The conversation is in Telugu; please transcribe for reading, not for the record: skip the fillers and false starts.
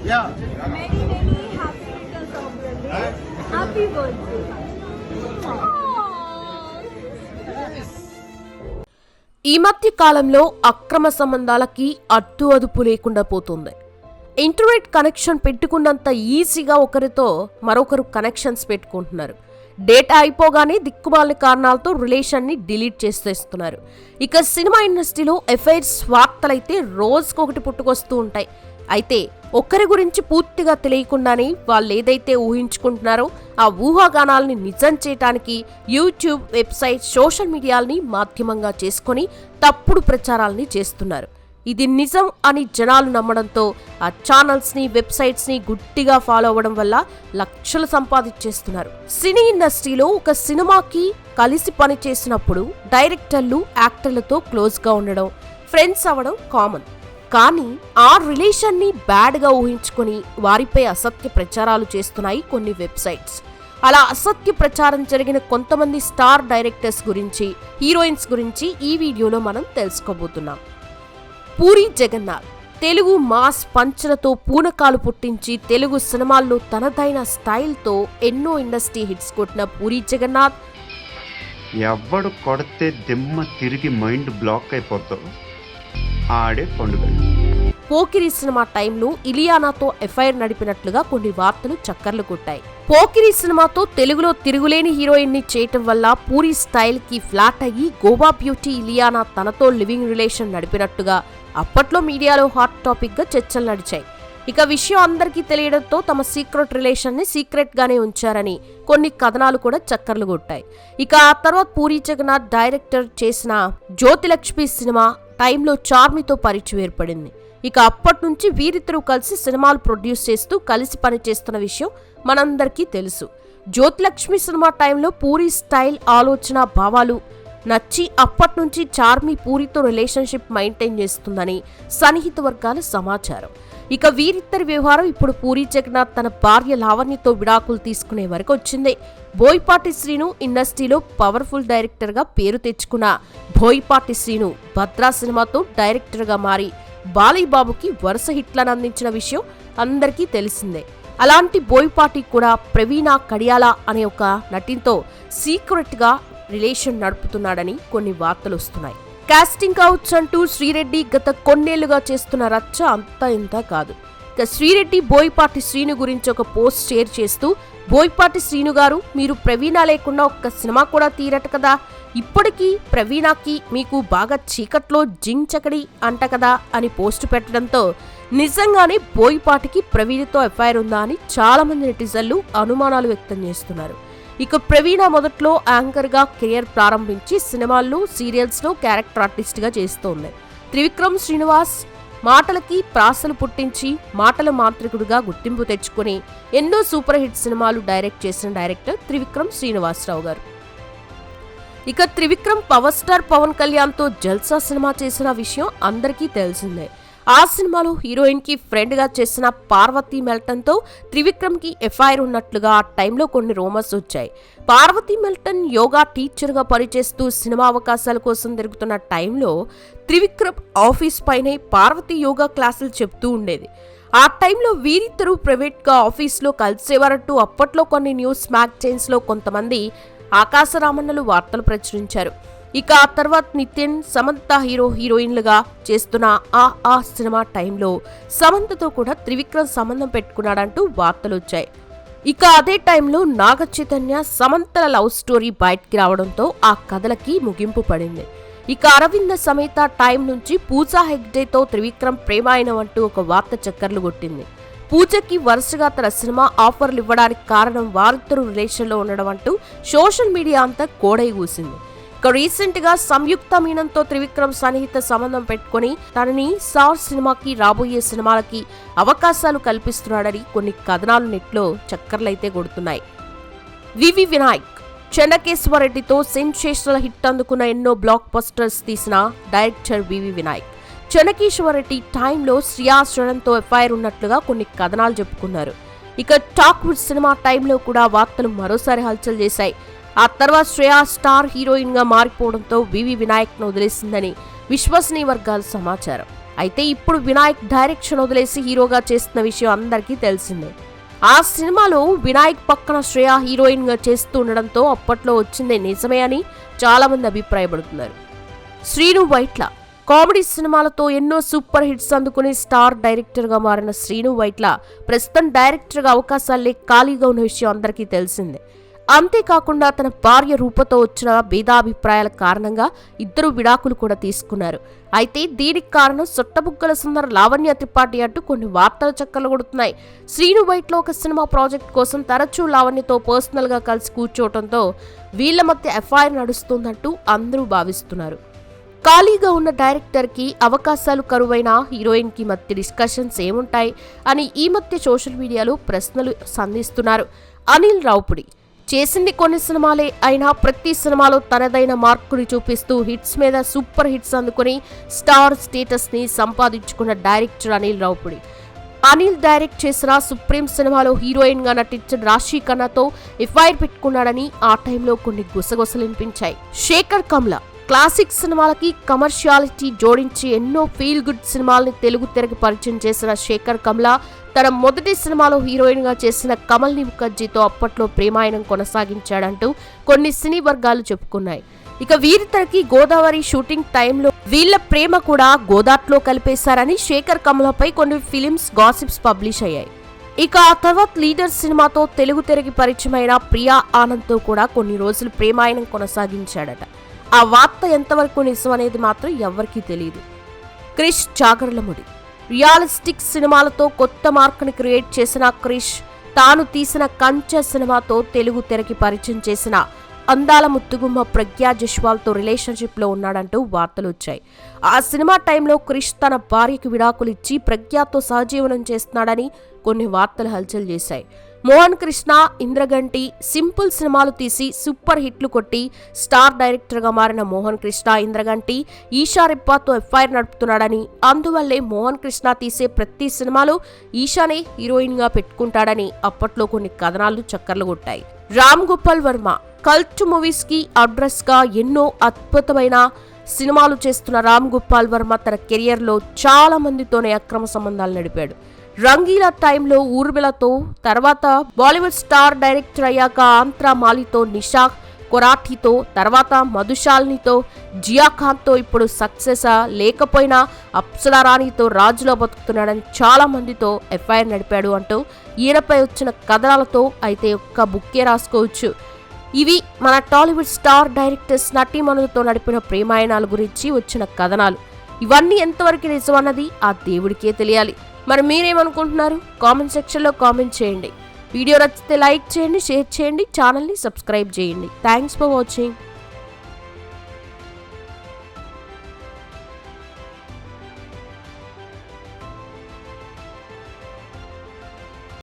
Yeah. Many, many happy returns of the day. Happy birthday. ఈ మధ్య కాలంలో అక్రమ సంబంధాలకి అడ్డు అదుపు లేకుండా పోతుంది. ఇంటర్నెట్ కనెక్షన్ పెట్టుకున్నంత ఈజీగా ఒకరితో మరొకరు కనెక్షన్స్ పెట్టుకుంటున్నారు. డేటా అయిపోగానే దిక్కుమాలిన కారణాలతో రిలేషన్ని డిలీట్ చేసేస్తున్నారు. ఇక సినిమా ఇండస్ట్రీలో ఎఫైర్స్ వార్తలైతే రోజుకొకటి పుట్టుకొస్తూ ఉంటాయి. అయితే ఒక్కరి గురించి పూర్తిగా తెలియకుండానే వాళ్ళు ఏదైతే ఊహించుకుంటున్నారో ఆ ఊహాగానాల్ని నిజం చేయటానికి యూట్యూబ్, వెబ్సైట్, సోషల్ మీడియాల్ని మాధ్యమంగా చేసుకొని తప్పుడు ప్రచారాల్ని చేస్తున్నారు. ఇది నిజం అని జనాలు నమ్మడంతో ఆ ఛానల్స్ని, వెబ్సైట్స్ని గుడ్డిగా ఫాలో అవ్వడం వల్ల లక్షలు సంపాదించేస్తున్నారు. సినీ ఇండస్ట్రీలో ఒక సినిమాకి కలిసి పని చేసినప్పుడు డైరెక్టర్లు, యాక్టర్లతో క్లోజ్గా ఉండడం, ఫ్రెండ్స్ అవ్వడం కామన్. కానీ ఆ రిలేషన్ని బ్యాడ్గా ఊహించుకొని వారిపై అసత్య ప్రచారాలు చేస్తున్నాయి కొన్ని వెబ్సైట్స్. అలా అసత్య ప్రచారం జరిగిన కొంతమంది స్టార్ డైరెక్టర్స్ గురించి, హీరోయిన్స్ గురించి ఈ వీడియోలో మనం తెలుసుకోబోతున్నాం. పూరి జగన్నాథ్ తెలుగు మాస్ పంచలతో పూనకాలు పుట్టించి తెలుగు సినిమాల్లో తనదైన స్టైల్తో ఎన్నో ఇండస్ట్రీ హిట్స్ కొట్టిన పూరి జగన్నాథ్ ఎవడు కొడితే దిమ్మ తిరిగి మైండ్ బ్లాక్ అయిపోతావు ఆడే పండుగ. పోకిరి సినిమా టైంలో ఇలియానాతో ఎఫ్ఐఆర్ నడిపినట్లుగా కొన్ని వార్తలు చక్కర్లు కొట్టాయి. పోకిరి సినిమాతో తెలుగులో తిరుగులేని హీరోయిన్ ని చేయటం వల్ల పూరి స్టైల్ కి ఫ్లాట్ అయ్యి గోవా బ్యూటీ ఇలియానా తనతో లివింగ్ రిలేషన్ నడిపినట్టుగా అప్పట్లో మీడియాలో హాట్ టాపిక్ గా చర్చలు నడిచాయి. ఇక విషయం అందరికీ తెలియడంతో తమ సీక్రెట్ రిలేషన్ ని సీక్రెట్ గానే ఉంచారని కొన్ని కథనాలు కూడా చక్కర్లు కొట్టాయి. ఇక ఆ తర్వాత పూరి జగన్నాథ్ డైరెక్టర్ చేసిన జ్యోతిలక్ష్మి సినిమా టైంలో చార్మితో పరిచయం ఏర్పడింది. ఇక అప్పటి నుంచి వీరిద్దరూ కలిసి సినిమాలు ప్రొడ్యూస్ చేస్తూ కలిసి పనిచేస్తున్న విషయం మనందరికీ తెలుసు. జ్యోతిలక్ష్మి సినిమా టైంలో పూరి స్టైల్, ఆలోచన, భావాలు నచ్చి అప్పటి నుంచి చార్మి పూరితో రిలేషన్షిప్ మెయింటైన్ చేస్తుందని సన్నిహిత వర్గాల సమాచారం. ఇక వీరిద్దరి వ్యవహారం ఇప్పుడు పూరి జగన్నాథ్ తన భార్య లావణ్యతో విడాకులు తీసుకునే వరకు వచ్చింది. బోయపాటి శ్రీను ఇండస్ట్రీలో పవర్ఫుల్ డైరెక్టర్గా పేరు తెచ్చుకున్న బోయపాటి శ్రీను భద్రా సినిమాతో డైరెక్టర్గా మారి బాలయ్య బాబుకి వరుస హిట్లను అందించిన విషయం అందరికీ తెలిసిందే. అలాంటి బోయపాటి కూడా ప్రవీణ కడియాల అనే ఒక నటితో సీక్రెట్గా రిలేషన్ నడుపుతున్నాడని కొన్ని వార్తలు వస్తున్నాయి. కాస్టింగ్ కౌచ్ అంటూ శ్రీరెడ్డి గత కొన్నేళ్లుగా చేస్తున్న రచ్చ అంతా ఇంత కాదు. ఇక శ్రీరెడ్డి బోయపాటి శ్రీను గురించి ఒక పోస్ట్ షేర్ చేస్తూ, బోయపాటి శ్రీను గారు, మీరు ప్రవీణ లేకుండా ఒక్క సినిమా కూడా తీరట కదా, ఇప్పటికీ ప్రవీణకి మీకు బాగా చీకట్లో జించకడి అంట కదా అని పోస్టు పెట్టడంతో నిజంగానే బోయపాటికి ప్రవీణతో ఎఫ్ఐఆర్ ఉందా అని చాలా మంది నెటిజన్లు అనుమానాలు వ్యక్తం చేస్తున్నారు. ఇక ప్రవీణ మొదట్లో యాంకర్గా కెరియర్ ప్రారంభించి సినిమాల్లో, సీరియల్స్లో క్యారెక్టర్ ఆర్టిస్ట్గా చేస్తోంది. త్రివిక్రమ్ శ్రీనివాస్ మాటలకి ప్రాసలు పుట్టించి మాటల మాంత్రికుడిగా గుర్తింపు తెచ్చుకుని ఎన్నో సూపర్ హిట్ సినిమాలు డైరెక్ట్ చేసిన డైరెక్టర్ త్రివిక్రమ్ శ్రీనివాసరావు గారు. ఇక త్రివిక్రమ్ పవర్ స్టార్ పవన్ కళ్యాణ్తో జల్సా సినిమా చేసిన విషయం అందరికీ తెలిసిందే. ఆ సినిమాలో హీరోయిన్ కి ఫ్రెండ్ గా చేసిన పార్వతీ మెల్టన్తో త్రివిక్రమ్ కి ఎఫ్ఐఆర్ ఉన్నట్లుగా ఆ టైంలో కొన్ని రూమర్స్ వచ్చాయి. పార్వతీ మెల్టన్ యోగా టీచర్ గా పనిచేస్తూ సినిమా అవకాశాల కోసం తిరుగుతున్న టైంలో త్రివిక్రమ్ ఆఫీస్ పైనే పార్వతీ యోగా క్లాసులు చెప్తూ ఉండేది. ఆ టైంలో వీరిద్దరూ ప్రైవేట్ గా ఆఫీస్లో కలిసేవారంటూ అప్పట్లో కొన్ని న్యూస్ మ్యాగజైన్స్ లో కొంతమంది ఆకాశరామన్నలు వార్తలు ప్రచురించారు. ఇక ఆ తర్వాత నితిన్, సమంత హీరోయిన్లుగా చేస్తున్న ఆ సినిమా టైంలో సమంతతో కూడా త్రివిక్రమ్ సంబంధం పెట్టుకున్నాడంటూ వార్తలు వచ్చాయి. ఇక అదే టైంలో నాగ చైతన్య, సమంతల లవ్ స్టోరీ బయటికి రావడంతో ఆ కథలకి ముగింపు పడింది. ఇక అరవింద సమేత టైం నుంచి పూజా హెగ్డేతో త్రివిక్రమ్ ప్రేమాయణం అంటూ ఒక వార్త చక్కర్లు కొట్టింది. పూజకి వరుసగా తన సినిమా ఆఫర్లు ఇవ్వడానికి కారణం వారిద్దరూ రిలేషన్లో ఉండడం అంటూ సోషల్ మీడియా అంతా కోడై కూసింది. ఇక రీసెంట్ గా సంయుక్త మీనన్తో త్రివిక్రమ్ సన్నిహిత సంబంధం పెట్టుకుని తనని సార్ సినిమాకి, రాబోయే సినిమాలకి అవకాశాలు కల్పిస్తున్నాడని కొన్ని కథనాలు నెట్లో చక్కర్లైతే కొడుతున్నాయి. వివి వినాయక్ చెన్నకేశ్వరరెడ్డితో సెన్సేషనల్ హిట్ అందుకున్న ఎన్నో బ్లాక్ బస్టర్స్ తీసిన డైరెక్టర్ వివి వినాయక్ చెన్నకేశ్వరరెడ్డి టైంలో శ్రియా శరణ్తో ఎఫ్ఐఆర్ ఉన్నట్లుగా కొన్ని కథనాలు చెప్పుకున్నారు. ఇక టాక్ విత్ సినిమా టైంలో కూడా వార్తలు మరోసారి హల్చల్ చేశాయి. ఆ తర్వాత శ్రేయా స్టార్ హీరోయిన్ గా మారిపోవడంతో వివి వినాయక్ ను వదిలేసిందని విశ్వసనీయ వర్గాల సమాచారం. అయితే ఇప్పుడు వినాయక్ డైరెక్షన్ వదిలేసి హీరోగా చేస్తున్న విషయం అందరికీ తెలిసిందే. ఆ సినిమాలో వినాయక్ పక్కన శ్రేయ హీరోయిన్ గా చేస్తూ ఉండడంతో అప్పట్లో వచ్చిందే నిజమే అని చాలా మంది అభిప్రాయపడుతున్నారు. శ్రీను వైట్ల కామెడీ సినిమాలతో ఎన్నో సూపర్ హిట్స్ అందుకుని స్టార్ డైరెక్టర్ గా మారిన శ్రీను వైట్ల ప్రస్తుతం డైరెక్టర్ గా అవకాశాలే ఖాళీగా ఉన్న విషయం అందరికీ తెలిసిందే. అంతేకాకుండా తన భార్య రూపతో వచ్చిన భేదాభిప్రాయాల కారణంగా ఇద్దరు విడాకులు కూడా తీసుకున్నారు. అయితే దీనికి కారణం సొట్టబుగ్గల సుందర లావణ్య త్రిపాఠి అంటూ కొన్ని వార్తలు చక్కర్లు కొడుతున్నాయి. శ్రీను వైట్లో ఒక సినిమా ప్రాజెక్ట్ కోసం తరచూ లావణ్యతో పర్సనల్ గా కలిసి కూర్చోవడంతో వీళ్ల మధ్య ఎఫ్ఐఆర్ నడుస్తుందంటూ అందరూ భావిస్తున్నారు. ఖాళీగా ఉన్న డైరెక్టర్ కి అవకాశాలు కరువైన హీరోయిన్ కి మధ్య డిస్కషన్స్ ఏముంటాయి అని ఈ మధ్య సోషల్ మీడియాలో ప్రశ్నలు సంధిస్తున్నారు. అనిల్ రావుపుడి చేసింది కొన్ని సినిమాలే అయినా ప్రతి సినిమాలో తనదైన మార్కుని చూపిస్తూ హిట్స్ మీద సూపర్ హిట్స్ అందుకుని స్టార్ స్టేటస్ ని సంపాదించుకున్న డైరెక్టర్ అనిల్ రావుపుడి. అనిల్ డైరెక్ట్ చేసిన సుప్రీం సినిమాలో హీరోయిన్ గా నటించిన రాశి ఖన్నాతో ఎఫ్ఐఆర్ పెట్టుకున్నాడని ఆ టైంలో కొన్ని గుసగుసలు వినిపించాయి. శేఖర్ కమ్లా క్లాసిక్ సినిమాలకి కమర్షియాలిటీ జోడించి ఎన్నో ఫీల్ గుడ్ సినిమాల్ని తెలుగు తెరకి పరిచయం చేసిన శేఖర్ కమ్లా తన మొదటి సినిమాలో హీరోయిన్ గా చేసిన కమల్ని ముఖర్జీతో అప్పట్లో ప్రేమాయణం కొనసాగించాడంటూ కొన్ని సినీ వర్గాలు చెప్పుకున్నాయి. ఇక వీరిద్దరికి గోదావరి షూటింగ్ టైంలో వీళ్ల ప్రేమ కూడా గోదాట్లో కలిపేశారని శేఖర్ కమలపై కొన్ని ఫిలిమ్స్ గాసిప్స్ పబ్లిష్ అయ్యాయి. ఇక ఆ తర్వాత లీడర్ సినిమాతో తెలుగు తెరకి పరిచయమైన ప్రియా ఆనంద్తో కూడా కొన్ని రోజులు ప్రేమాయణం కొనసాగించాడట. ఆ వార్త ఎంతవరకు నిజం అనేది మాత్రం ఎవ్వరికీ తెలియదు. క్రిష్ జాగర్లముడి రియలిస్టిక్ సినిమాలతో కొత్త మార్కుని క్రియేట్ చేసిన క్రిష్ తాను తీసిన కంచె సినిమాతో తెలుగు తెరకి పరిచయం చేసిన అందాల ముత్తుగుమ్మ ప్రజ్ఞా జైస్వాల్తో రిలేషన్షిప్ లో ఉన్నాడంటూ వార్తలు వచ్చాయి. ఆ సినిమా టైంలో క్రిష్ తన భార్యకు విడాకులు ఇచ్చి ప్రజ్ఞాతో సహజీవనం చేస్తున్నాడని కొన్ని వార్తలు హల్చల్ చేశాయి. మోహన్ కృష్ణ ఇంద్రగంటి సింపుల్ సినిమాలు తీసి సూపర్ హిట్లు కొట్టి స్టార్ డైరెక్టర్ గా మారిన మోహన్ కృష్ణ ఇంద్రగంటి ఈషా రెబ్బాతో ఎఫ్ఐఆర్ నడుపుతున్నాడని, అందువల్లే మోహన్ కృష్ణ తీసే ప్రతి సినిమాలో ఈషానే హీరోయిన్ గా పెట్టుకుంటాడని అప్పట్లో కొన్ని కథనాలు చక్కర్లు కొట్టాయి. రామ్ గోపాల్ వర్మ కల్ట్ మూవీస్ కి అడ్రస్ గా ఎన్నో అద్భుతమైన సినిమాలు చేస్తున్న రామ్ గోపాల్ వర్మ తన కెరియర్ లో చాలా మందితోనే అక్రమ సంబంధాలు నడిపాడు. రంగీలా టైంలో ఊర్మిళతో, తర్వాత బాలీవుడ్ స్టార్ డైరెక్టర్ అయ్యాక ఆంధ్రా మాలితో, నిషా కొరాఠీతో, తర్వాత మధుశాలినితో, జియా ఖాన్తో, ఇప్పుడు సక్సెస్ లేకపోయినా అప్సరారాణితో రాజులో బతుకుతున్నాడని చాలా మందితో ఎఫ్ఐఆర్ నడిపాడు అంటూ ఈయనపై వచ్చిన కథనాలతో అయితే ఒక్క బుక్కే రాసుకోవచ్చు. ఇవి మన టాలీవుడ్ స్టార్ డైరెక్టర్స్ నటీమణులతో నడిపిన ప్రేమాయణాల గురించి వచ్చిన కథనాలు. ఇవన్నీ ఎంతవరకు నిజమన్నది ఆ దేవుడికే తెలియాలి. మరి మీరేమనుకుంటున్నారు? కామెంట్ సెక్షన్లో కామెంట్ చేయండి. వీడియో నచ్చితే లైక్ చేయండి, షేర్ చేయండి, ఛానల్ని సబ్స్క్రైబ్ చేయండి. Thanks for watching.